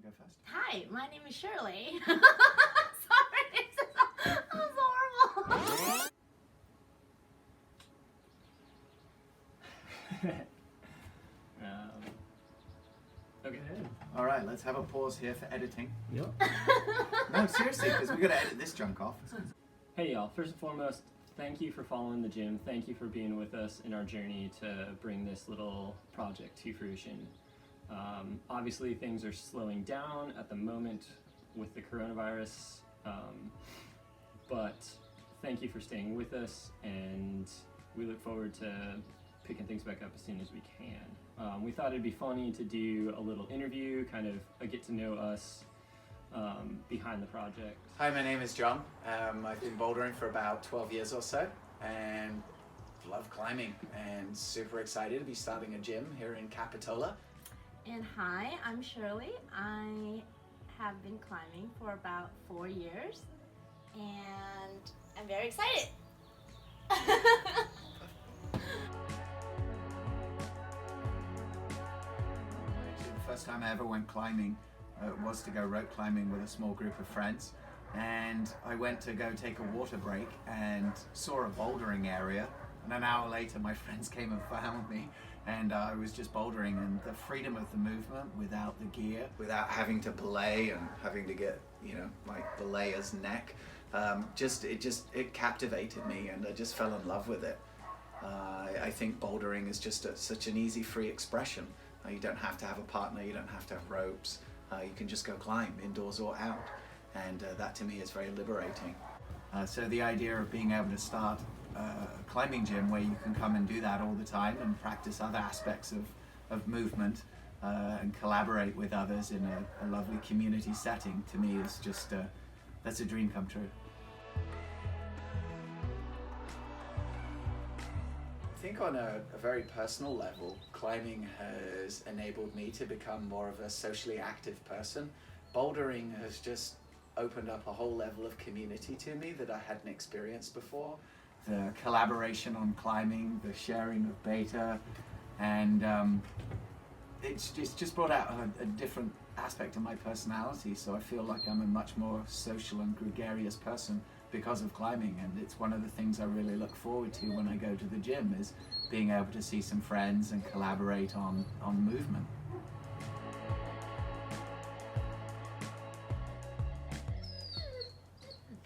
go first. Hi, my name is Shirley. Sorry, that was horrible. Okay. All right, let's have a pause here for editing. Yep. No, seriously, because we've got to edit this junk off. Hey y'all, first and foremost, thank you for following the gym. Thank you for being with us in our journey to bring this little project to fruition. Obviously things are slowing down at the moment with the coronavirus, but thank you for staying with us, and we look forward to picking things back up as soon as we can. We thought it'd be funny to do a little interview, kind of a get to know us behind the project. Hi, my name is John. I've been bouldering for about 12 years or so and love climbing, and super excited to be starting a gym here in Capitola. And hi, I'm Shirley. I have been climbing for about 4 years, and I'm very excited. Actually, the first time I ever went climbing was to go rope climbing with a small group of friends, and I went to go take a water break and saw a bouldering area, and an hour later my friends came and found me, and I was just bouldering, and the freedom of the movement without the gear, without having to belay and having to get, you know, like belayer's neck, it captivated me, and I just fell in love with it. I think bouldering is just such an easy, free expression. You don't have to have a partner, you don't have to have ropes. You can just go climb, indoors or out, and that to me is very liberating. So the idea of being able to start a climbing gym where you can come and do that all the time and practice other aspects of movement and collaborate with others in a lovely community setting, to me is just, that's a dream come true. I think on a very personal level, climbing has enabled me to become more of a socially active person. Bouldering has just opened up a whole level of community to me that I hadn't experienced before. The collaboration on climbing, the sharing of beta, and it's just brought out a different aspect of my personality, so I feel like I'm a much more social and gregarious person because of climbing, and it's one of the things I really look forward to when I go to the gym, is being able to see some friends and collaborate on movement.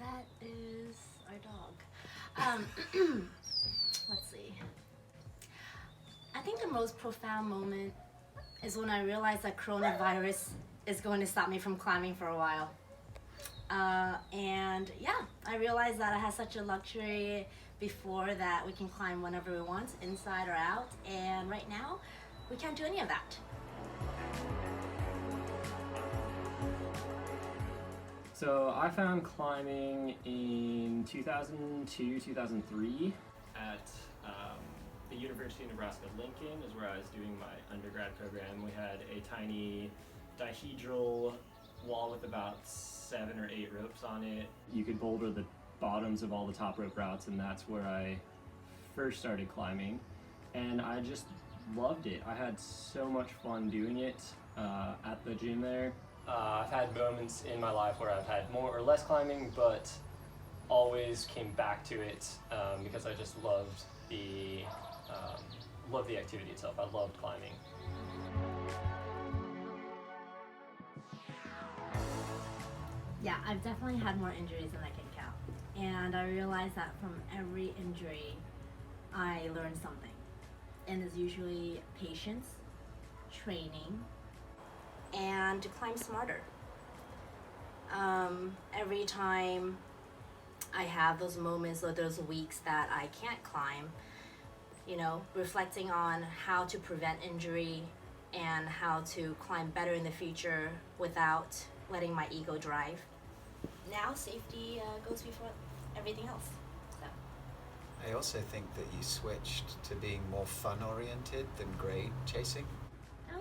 That is our dog. Let's see. I think the most profound moment is when I realized that coronavirus is going to stop me from climbing for a while. And yeah, I realized that I had such a luxury before that we can climb whenever we want, inside or out, and right now we can't do any of that. So I found climbing in 2002, 2003 at the University of Nebraska-Lincoln is where I was doing my undergrad program. We had a tiny dihedral wall with about 7 or 8 ropes on it. You could boulder the bottoms of all the top rope routes, and that's where I first started climbing, and I just loved it. I had so much fun doing it at the gym there. I've had moments in my life where I've had more or less climbing, but always came back to it because I just loved the activity itself. I loved climbing. Yeah, I've definitely had more injuries than I can count. And I realized that from every injury, I learned something. And it's usually patience, training, and to climb smarter. Every time I have those moments or those weeks that I can't climb, you know, reflecting on how to prevent injury and how to climb better in the future without letting my ego drive. Now safety goes before everything else. So. I also think that you switched to being more fun-oriented than grade chasing. Oh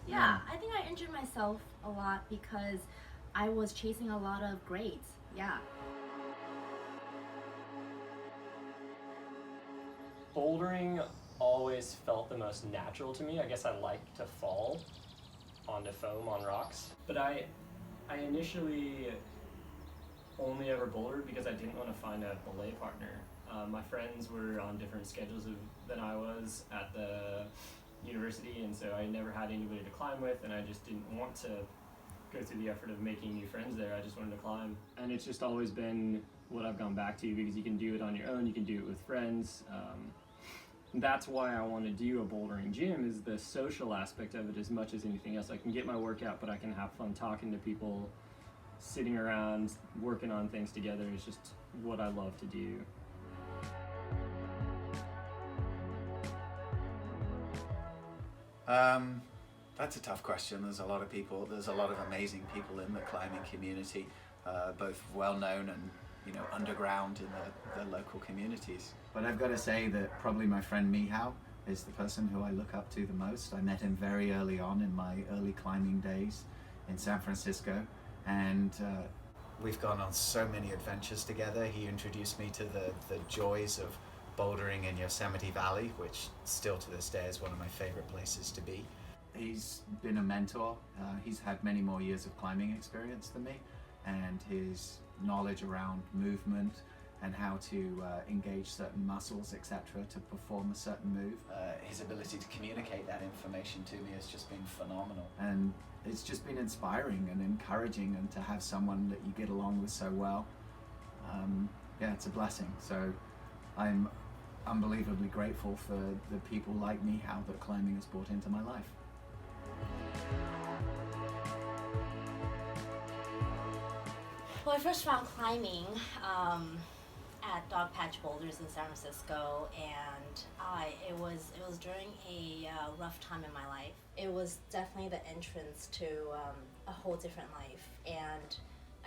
yeah. I think I injured myself a lot because I was chasing a lot of grades. Yeah. Bouldering always felt the most natural to me. I guess I like to fall, onto foam on rocks. But I initially only ever bouldered because I didn't want to find a belay partner. My friends were on different schedules than I was at the university, and so I never had anybody to climb with, and I just didn't want to go through the effort of making new friends there. I just wanted to climb. And it's just always been what I've gone back to, because you can do it on your own, you can do it with friends. That's why I want to do a bouldering gym, is the social aspect of it as much as anything else. I can get my workout, but I can have fun talking to people, sitting around, working on things together is just what I love to do. That's a tough question. There's a lot of amazing people in the climbing community, both well known and underground in the local communities. But I've got to say that probably my friend Mihao is the person who I look up to the most. I met him very early on in my early climbing days in San Francisco, and we've gone on so many adventures together. He introduced me to the joys of bouldering in Yosemite Valley, which still to this day is one of my favorite places to be. He's been a mentor. He's had many more years of climbing experience than me, and his knowledge around movement and how to engage certain muscles, etc., to perform a certain move. His ability to communicate that information to me has just been phenomenal. And it's just been inspiring and encouraging, and to have someone that you get along with so well, it's a blessing. So I'm unbelievably grateful for the people like me, how that climbing has brought into my life. Well, I first found climbing at Dog Patch Boulders in San Francisco, and it was during a rough time in my life. It was definitely the entrance to a whole different life, and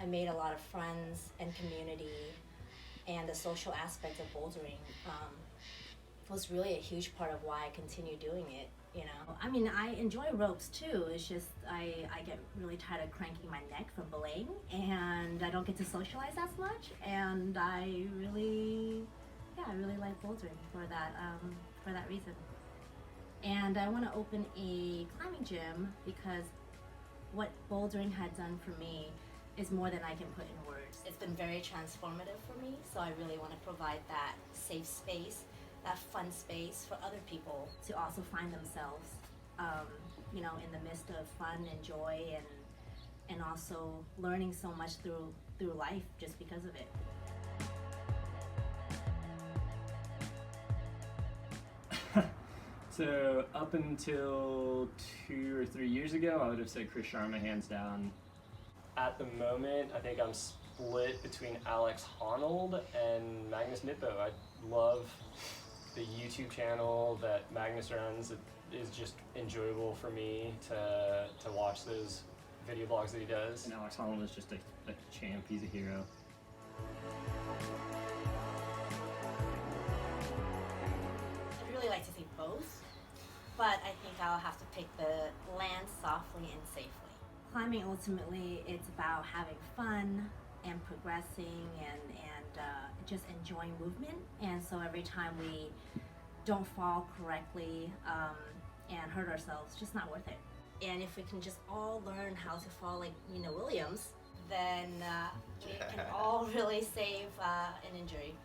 I made a lot of friends and community, and the social aspect of bouldering was really a huge part of why I continue doing it. I mean, I enjoy ropes too. It's just I get really tired of cranking my neck from belaying, and I don't get to socialize as much. And I really like bouldering for that reason. And I want to open a climbing gym because what bouldering had done for me is more than I can put in words. It's been very transformative for me, so I really want to provide that safe space, that fun space for other people to also find themselves, in the midst of fun and joy, and also learning so much through life just because of it. So up until 2 or 3 years ago, I would have said Chris Sharma hands down. At the moment, I think I'm split between Alex Honnold and Magnus Nippo. I love the YouTube channel that Magnus runs. It is just enjoyable for me to watch those video blogs that he does. And Alex Honnold is just a champ. He's a hero. I'd really like to see both, but I think I'll have to pick the land softly and safely. Climbing, ultimately, it's about having fun and progressing and just enjoying movement. And so every time we don't fall correctly and hurt ourselves, just not worth it. And if we can just all learn how to fall like Nina Williams, then we can all really save an injury.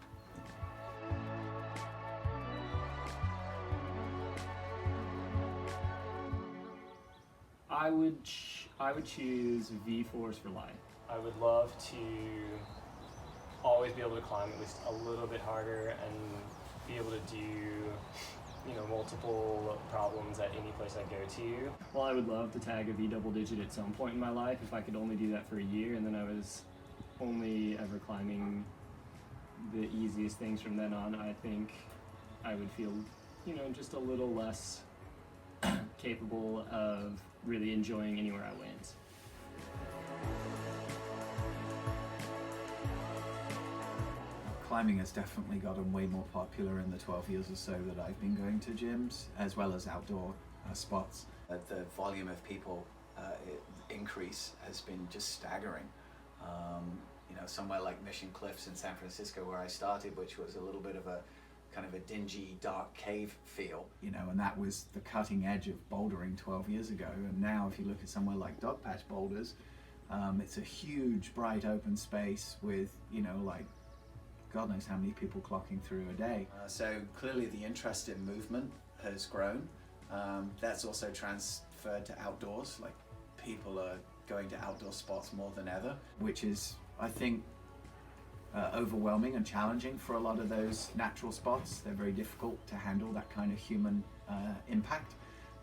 I would choose V-Force for life. I would love to always be able to climb at least a little bit harder and be able to do, multiple problems at any place I go to. Well, I would love to tag a V double digit at some point in my life if I could only do that for a year, and then I was only ever climbing the easiest things from then on. I think I would feel, just a little less capable of really enjoying anywhere I went. Climbing has definitely gotten way more popular in the 12 years or so that I've been going to gyms, as well as outdoor spots. The volume of people increase has been just staggering. Somewhere like Mission Cliffs in San Francisco, where I started, which was a little bit of a kind of a dingy, dark cave feel. You know, and that was the cutting edge of bouldering 12 years ago. And now if you look at somewhere like Dogpatch Boulders, it's a huge, bright open space with, you know, like God knows how many people clocking through a day. So clearly the interest in movement has grown. That's also transferred to outdoors, like people are going to outdoor spots more than ever. Which is, I think, overwhelming and challenging for a lot of those natural spots. They're very difficult to handle that kind of human impact.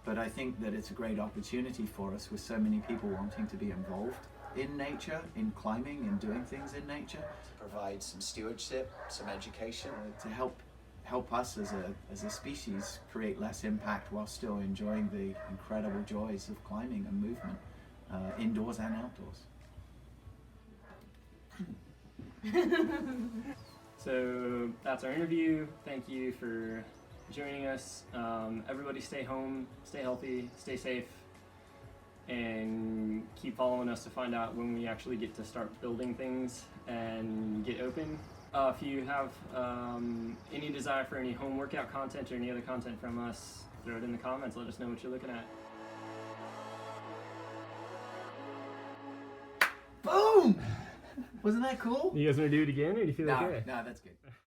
But I think that it's a great opportunity for us with so many people wanting to be involved in nature, in climbing, in doing things in nature. To provide some stewardship, some education. To help us as a species create less impact while still enjoying the incredible joys of climbing and movement, indoors and outdoors. So that's our interview. Thank you for joining us. Everybody stay home, stay healthy, stay safe, and keep following us to find out when we actually get to start building things and get open. If you have any desire for any home workout content or any other content from us, throw it in the comments. Let us know what you're looking at. Boom! Wasn't that cool? You guys want to do it again, or do you feel No, okay? no, that's good.